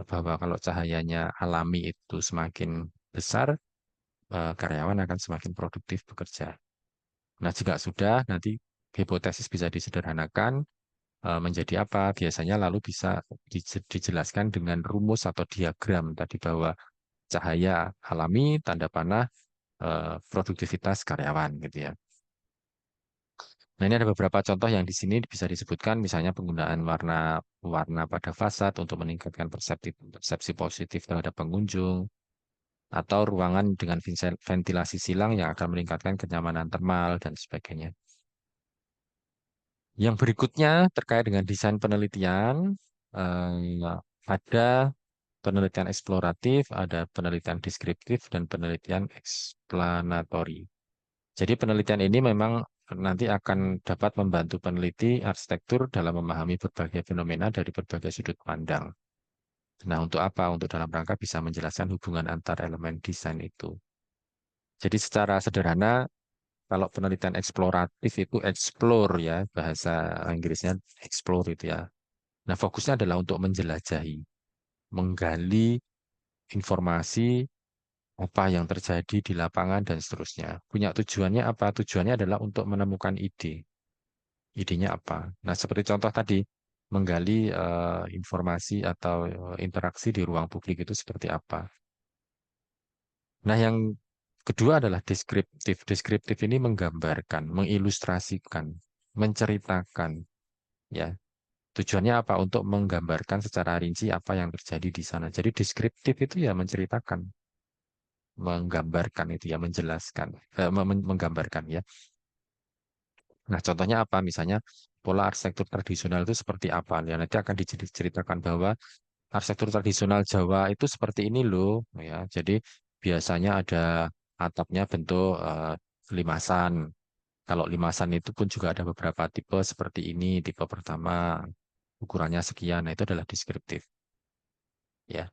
bahwa kalau cahayanya alami itu semakin besar, karyawan akan semakin produktif bekerja. Nah, jika sudah, nanti hipotesis bisa disederhanakan menjadi apa? Biasanya lalu bisa dijelaskan dengan rumus atau diagram tadi bahwa cahaya alami tanda panah produktivitas karyawan gitu ya. Nah, ini ada beberapa contoh yang di sini bisa disebutkan, misalnya penggunaan warna pada fasad untuk meningkatkan persepsi positif terhadap pengunjung, atau ruangan dengan ventilasi silang yang akan meningkatkan kenyamanan termal dan sebagainya. Yang berikutnya terkait dengan desain penelitian, ada penelitian eksploratif, ada penelitian deskriptif, dan penelitian eksplanatori. Jadi penelitian ini memang nanti akan dapat membantu peneliti arsitektur dalam memahami berbagai fenomena dari berbagai sudut pandang. Nah, untuk apa? Untuk dalam rangka bisa menjelaskan hubungan antar elemen desain itu. Jadi secara sederhana, kalau penelitian eksploratif itu explore ya, bahasa Inggrisnya explore itu ya. Nah, fokusnya adalah untuk menjelajahi, menggali informasi apa yang terjadi di lapangan dan seterusnya. Punya tujuannya apa? Tujuannya adalah untuk menemukan ide. Idenya apa? Nah, seperti contoh tadi, menggali informasi atau interaksi di ruang publik itu seperti apa. Nah, yang kedua adalah deskriptif. Deskriptif ini menggambarkan, mengilustrasikan, menceritakan, ya. Tujuannya apa? Untuk menggambarkan secara rinci apa yang terjadi di sana. Jadi deskriptif itu ya menceritakan, menggambarkan itu ya menjelaskan, menggambarkan ya. Nah, contohnya apa? Misalnya pola arsitektur tradisional itu seperti apa? Ya, nanti akan diceritakan bahwa arsitektur tradisional Jawa itu seperti ini loh, ya. Jadi biasanya ada atapnya bentuk limasan. Kalau limasan itu pun juga ada beberapa tipe seperti ini. Tipe pertama ukurannya sekian. Nah, itu adalah deskriptif, ya.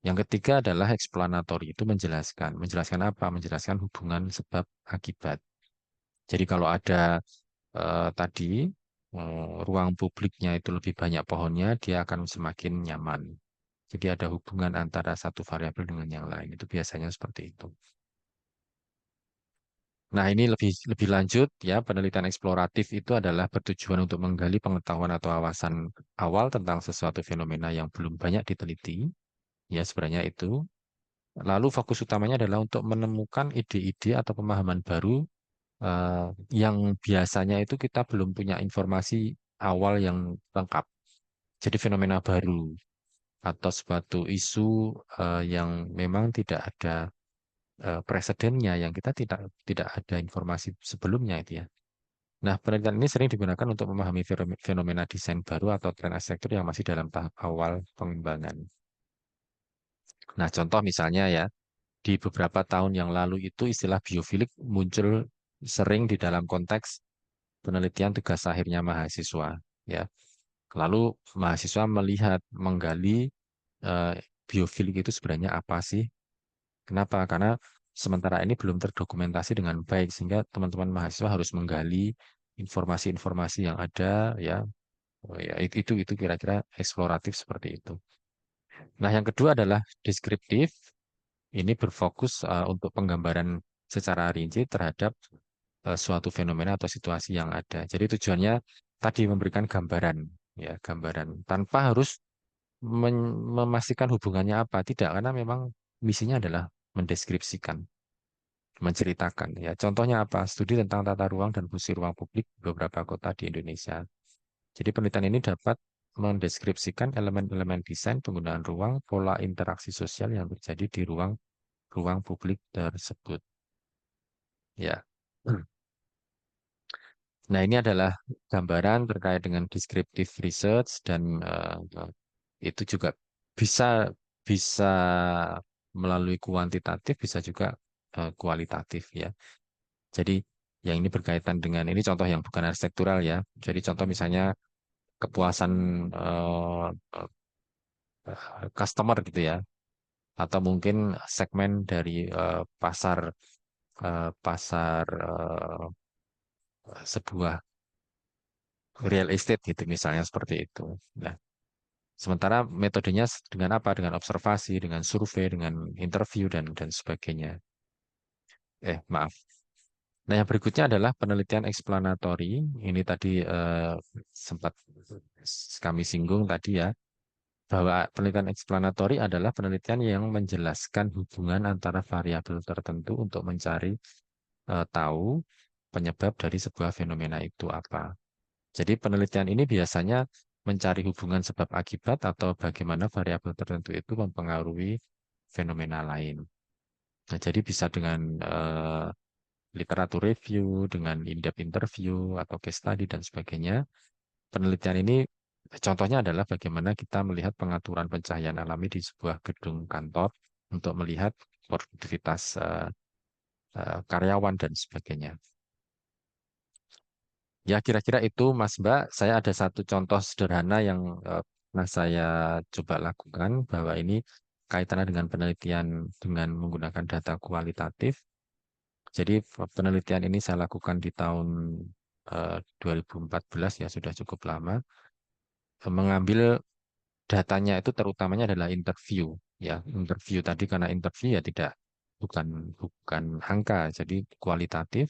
Yang ketiga adalah explanatory, itu menjelaskan. Menjelaskan apa? Menjelaskan hubungan sebab akibat. Jadi kalau ada tadi ruang publiknya itu lebih banyak pohonnya, dia akan semakin nyaman. Jadi ada hubungan antara satu variabel dengan yang lain. Itu biasanya seperti itu. Nah, ini lebih lebih lanjut ya, penelitian eksploratif itu adalah bertujuan untuk menggali pengetahuan atau wawasan awal tentang sesuatu fenomena yang belum banyak diteliti. Ya, sebenarnya itu. Lalu fokus utamanya adalah untuk menemukan ide-ide atau pemahaman baru eh, yang biasanya itu kita belum punya informasi awal yang lengkap. Jadi fenomena baru atau suatu isu yang memang tidak ada presidennya, yang kita tidak tidak ada informasi sebelumnya itu ya. Nah, penelitian ini sering digunakan untuk memahami fenomena desain baru atau tren arsitektur yang masih dalam tahap awal pengembangan. Nah, contoh misalnya ya, di beberapa tahun yang lalu itu istilah biofilik muncul sering di dalam konteks penelitian tugas akhirnya mahasiswa ya. Lalu mahasiswa melihat menggali eh, biofilik itu sebenarnya apa sih? Kenapa? Karena sementara ini belum terdokumentasi dengan baik sehingga teman-teman mahasiswa harus menggali informasi-informasi yang ada ya. Oh, ya itu kira-kira eksploratif seperti itu. Nah, yang kedua adalah deskriptif. Ini berfokus untuk penggambaran secara rinci terhadap suatu fenomena atau situasi yang ada. Jadi tujuannya tadi memberikan gambaran, ya, gambaran tanpa harus memastikan hubungannya apa, tidak, karena memang misinya adalah mendeskripsikan, menceritakan. Ya, contohnya apa? Studi tentang tata ruang dan fungsi ruang publik di beberapa kota di Indonesia. Jadi penelitian ini dapat mendeskripsikan elemen-elemen desain penggunaan ruang, pola interaksi sosial yang terjadi di ruang ruang publik tersebut. Ya. Nah, ini adalah gambaran terkait dengan descriptive research dan itu juga bisa bisa melalui kuantitatif, bisa juga kualitatif ya. Jadi yang ini berkaitan dengan ini contoh yang bukan arsitektural ya. Jadi contoh misalnya kepuasan eh, customer gitu ya, atau mungkin segmen dari pasar pasar sebuah real estate gitu misalnya seperti itu. Nah, sementara metodenya dengan apa? Dengan observasi, dengan survei, dengan interview dan sebagainya. Maaf. Nah, yang berikutnya adalah penelitian explanatory. Ini tadi sempat kami singgung tadi ya, bahwa penelitian explanatory adalah penelitian yang menjelaskan hubungan antara variabel tertentu untuk mencari tahu penyebab dari sebuah fenomena itu apa. Jadi penelitian ini biasanya mencari hubungan sebab akibat atau bagaimana variabel tertentu itu mempengaruhi fenomena lain. Nah, jadi bisa dengan literatur review, dengan in-depth interview atau case study dan sebagainya. Penelitian ini contohnya adalah bagaimana kita melihat pengaturan pencahayaan alami di sebuah gedung kantor untuk melihat produktivitas karyawan dan sebagainya. Ya, kira-kira itu, Mas Mbak. Saya ada satu contoh sederhana yang pernah saya coba lakukan, bahwa ini kaitannya dengan penelitian dengan menggunakan data kualitatif. Jadi, penelitian ini saya lakukan di tahun 2014, ya sudah cukup lama. Mengambil datanya itu terutamanya adalah interview, ya. Interview tadi karena interview ya tidak bukan bukan angka, jadi kualitatif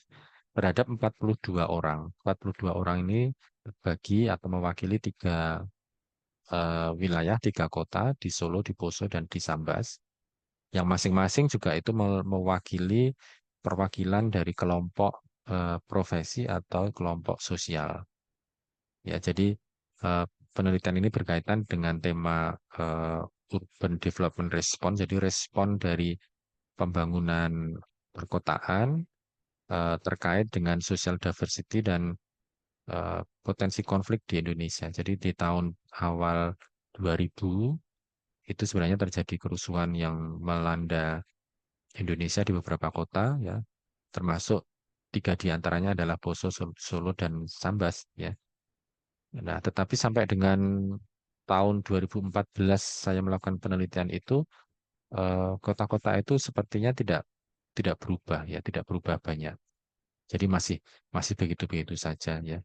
terhadap 42 orang. 42 orang ini berbagi atau mewakili wilayah, tiga kota di Solo, di Poso, dan di Sambas. Yang masing-masing juga itu mewakili perwakilan dari kelompok profesi atau kelompok sosial. Ya, jadi eh, penelitian ini berkaitan dengan tema urban development response, jadi respon dari pembangunan perkotaan terkait dengan social diversity dan potensi konflik di Indonesia. Jadi di tahun awal 2000 itu sebenarnya terjadi kerusuhan yang melanda Indonesia di beberapa kota, ya, termasuk tiga di antaranya adalah Poso, Solo, dan Sambas, ya. Nah, tetapi sampai dengan tahun 2014 saya melakukan penelitian itu, kota-kota itu sepertinya tidak tidak berubah, ya, tidak berubah banyak. Jadi masih masih begitu-begitu saja, ya.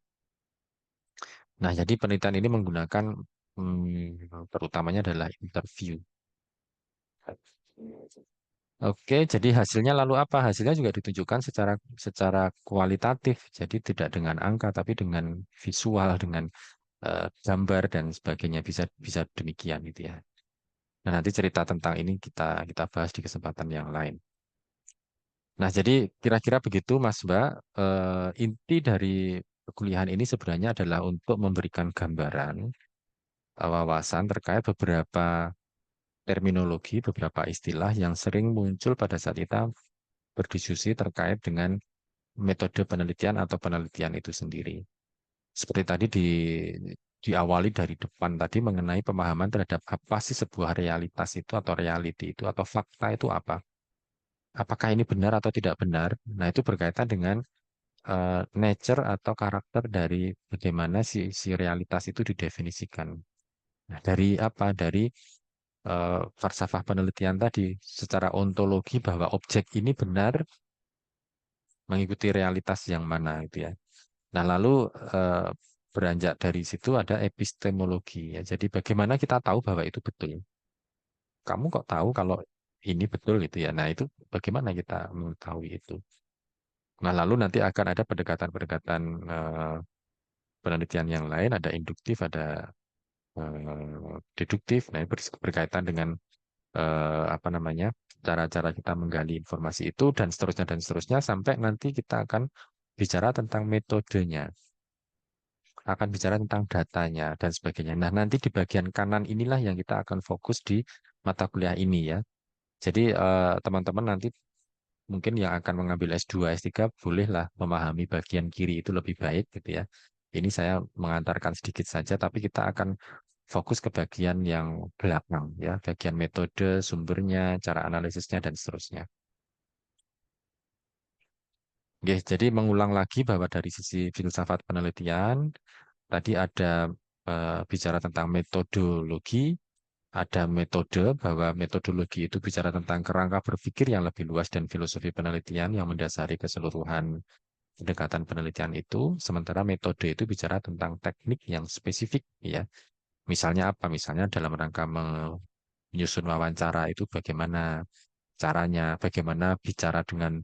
Nah, jadi penelitian ini menggunakan terutamanya adalah interview. Oke, jadi hasilnya lalu apa? Hasilnya juga ditunjukkan secara secara kualitatif. Jadi tidak dengan angka, tapi dengan visual, dengan gambar dan sebagainya. Bisa bisa demikian gitu ya. Nah, nanti cerita tentang ini kita kita bahas di kesempatan yang lain. Nah, jadi kira-kira begitu, Mas Mbak. Inti dari perkuliahan ini sebenarnya adalah untuk memberikan gambaran, wawasan terkait beberapa terminologi, beberapa istilah yang sering muncul pada saat kita berdiskusi terkait dengan metode penelitian atau penelitian itu sendiri. Seperti tadi diawali dari depan tadi mengenai pemahaman terhadap apa sih sebuah realitas itu atau reality itu atau fakta itu apa. Apakah ini benar atau tidak benar? Nah, itu berkaitan dengan nature atau karakter dari bagaimana si realitas itu didefinisikan. Nah, dari apa? Dari falsafah penelitian tadi secara ontologi bahwa objek ini benar mengikuti realitas yang mana gitu ya. Nah, lalu eh, beranjak dari situ ada epistemologi ya. Jadi bagaimana kita tahu bahwa itu betul? Kamu kok tahu kalau ini betul gitu ya. Nah, itu bagaimana kita mengetahui itu? Nah, lalu nanti akan ada pendekatan-pendekatan penelitian yang lain, ada induktif, ada deduktif. Nah, ini berkaitan dengan apa namanya, cara-cara kita menggali informasi itu dan seterusnya sampai nanti kita akan bicara tentang metodenya, akan bicara tentang datanya dan sebagainya. Nah, nanti di bagian kanan inilah yang kita akan fokus di mata kuliah ini ya. Jadi teman-teman nanti mungkin yang akan mengambil S2, S3 bolehlah memahami bagian kiri itu lebih baik gitu ya. Ini saya mengantarkan sedikit saja, tapi kita akan fokus ke bagian yang belakang ya, bagian metode, sumbernya, cara analisisnya dan seterusnya. Oke, jadi mengulang lagi bahwa dari sisi filsafat penelitian, tadi ada bicara tentang metodologi, ada metode, bahwa metodologi itu bicara tentang kerangka berpikir yang lebih luas dan filosofi penelitian yang mendasari keseluruhan pendekatan penelitian itu, sementara metode itu bicara tentang teknik yang spesifik, ya. Misalnya apa? Misalnya dalam rangka menyusun wawancara itu bagaimana caranya, bagaimana bicara dengan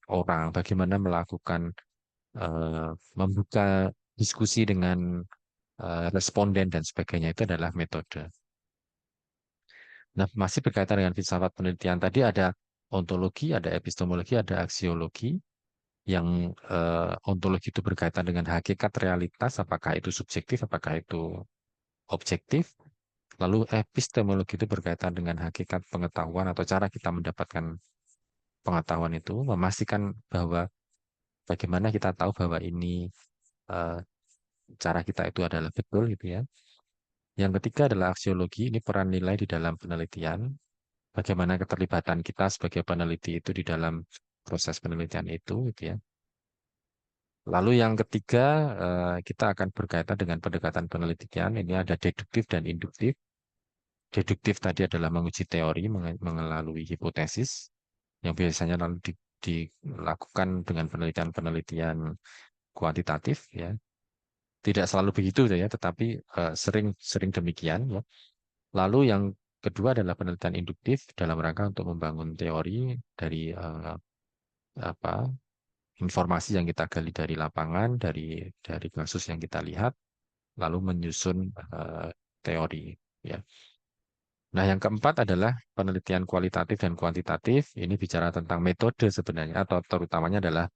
orang, bagaimana melakukan eh, membuka diskusi dengan responden dan sebagainya itu adalah metode. Nah, masih berkaitan dengan filsafat penelitian tadi ada ontologi, ada epistemologi, ada aksiologi. Yang ontologi itu berkaitan dengan hakikat realitas, apakah itu subjektif, apakah itu objektif. Lalu epistemologi itu berkaitan dengan hakikat pengetahuan atau cara kita mendapatkan pengetahuan itu, memastikan bahwa bagaimana kita tahu bahwa ini eh, cara kita itu adalah betul gitu ya. Yang ketiga adalah aksiologi, ini peran nilai di dalam penelitian, bagaimana keterlibatan kita sebagai peneliti itu di dalam proses penelitian itu gitu ya. Lalu yang ketiga, kita akan berkaitan dengan pendekatan penelitian. Ini ada deduktif dan induktif. Deduktif tadi adalah menguji teori melalui hipotesis yang biasanya lalu dilakukan dengan penelitian-penelitian kuantitatif ya. Tidak selalu begitu ya, tetapi sering sering demikian ya. Lalu yang kedua adalah penelitian induktif dalam rangka untuk membangun teori dari apa informasi yang kita gali dari lapangan, dari kasus yang kita lihat, lalu menyusun teori ya. Nah, yang keempat adalah penelitian kualitatif dan kuantitatif. Ini bicara tentang metode sebenarnya, atau terutamanya adalah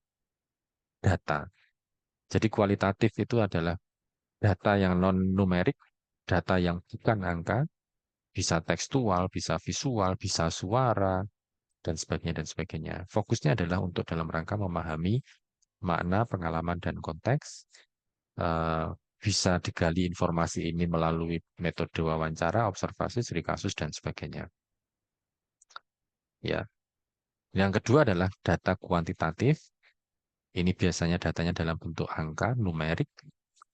data. Jadi kualitatif itu adalah data yang non-numerik, data yang bukan angka, bisa tekstual, bisa visual, bisa suara, dan sebagainya, dan sebagainya. Fokusnya adalah untuk dalam rangka memahami makna, pengalaman, dan konteks. Eh, Bisa digali informasi ini melalui metode wawancara, observasi, studi kasus, dan sebagainya. Ya, yang kedua adalah data kuantitatif. Ini biasanya datanya dalam bentuk angka, numerik,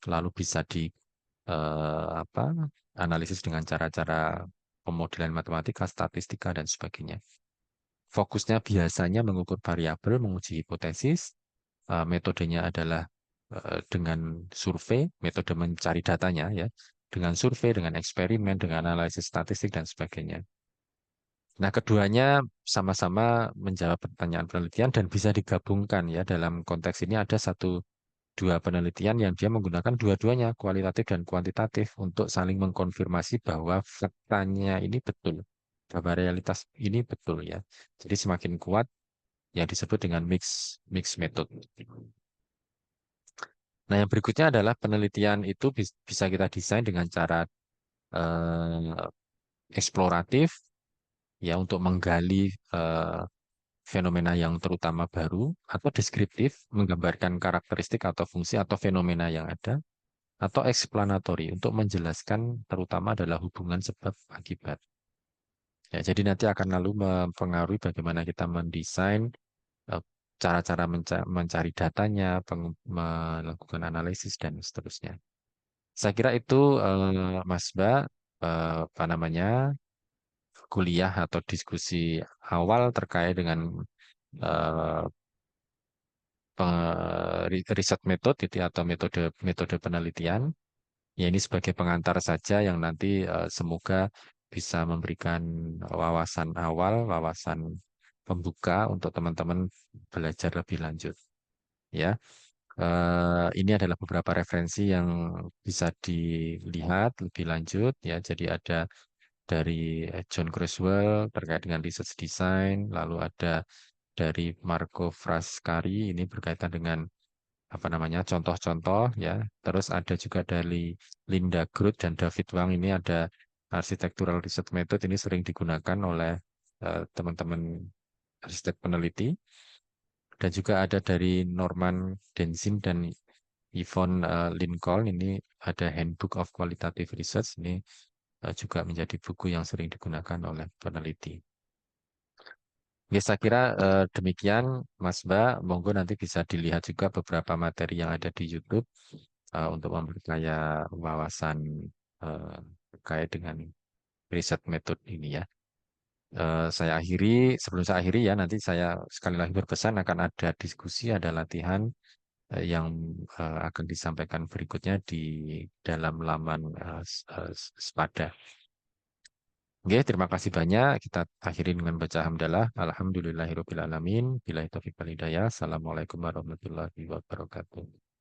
lalu bisa di apa, analisis dengan cara-cara pemodelan matematika, statistika, dan sebagainya. Fokusnya biasanya mengukur variabel, menguji hipotesis. Metodenya adalah dengan survei, metode mencari datanya ya, dengan survei, dengan eksperimen, dengan analisis statistik, dan sebagainya. Nah, keduanya sama-sama menjawab pertanyaan penelitian dan bisa digabungkan ya. Dalam konteks ini ada dua penelitian yang dia menggunakan dua-duanya, kualitatif dan kuantitatif, untuk saling mengkonfirmasi bahwa faktanya ini betul, bahwa realitas ini betul ya. Jadi semakin kuat yang disebut dengan mix method. Nah, yang berikutnya adalah penelitian itu bisa kita desain dengan cara eh, eksploratif ya, untuk menggali eh, fenomena yang terutama baru, atau deskriptif menggambarkan karakteristik atau fungsi atau fenomena yang ada, atau explanatory untuk menjelaskan terutama adalah hubungan sebab akibat. Ya, jadi nanti akan lalu mempengaruhi bagaimana kita mendesain eh, cara-cara mencari datanya, melakukan analisis dan seterusnya. Saya kira itu Mas Ba, apa namanya, kuliah atau diskusi awal terkait dengan eh, riset metode itu atau metode metode penelitian. Ya, ini sebagai pengantar saja yang nanti semoga bisa memberikan wawasan awal, wawasan pembuka untuk teman-teman belajar lebih lanjut. Ya, ini adalah beberapa referensi yang bisa dilihat lebih lanjut. Ya, jadi ada dari John Creswell terkait dengan research design, lalu ada dari Marco Frascari ini berkaitan dengan apa namanya, contoh-contoh ya. Terus ada juga dari Linda Groot dan David Wang, ini ada architectural research method, ini sering digunakan oleh teman-teman riset peneliti, dan juga ada dari Norman Denzin dan Yvonne Lincoln. Ini ada Handbook of Qualitative Research. Ini juga menjadi buku yang sering digunakan oleh peneliti. Oke, saya kira demikian, Mas Mbak. Monggo nanti bisa dilihat juga beberapa materi yang ada di YouTube untuk memperkaya wawasan eh, terkait dengan riset metode ini ya. Saya akhiri, sebelum saya akhiri ya, nanti saya sekali lagi berpesan akan ada diskusi, ada latihan yang akan disampaikan berikutnya di dalam laman Spada. Oke, terima kasih banyak. Kita akhiri dengan baca hamdalah. Alhamdulillahirobbilalamin. Bila taufiq wal hidayah. Assalamualaikum warahmatullahi wabarakatuh.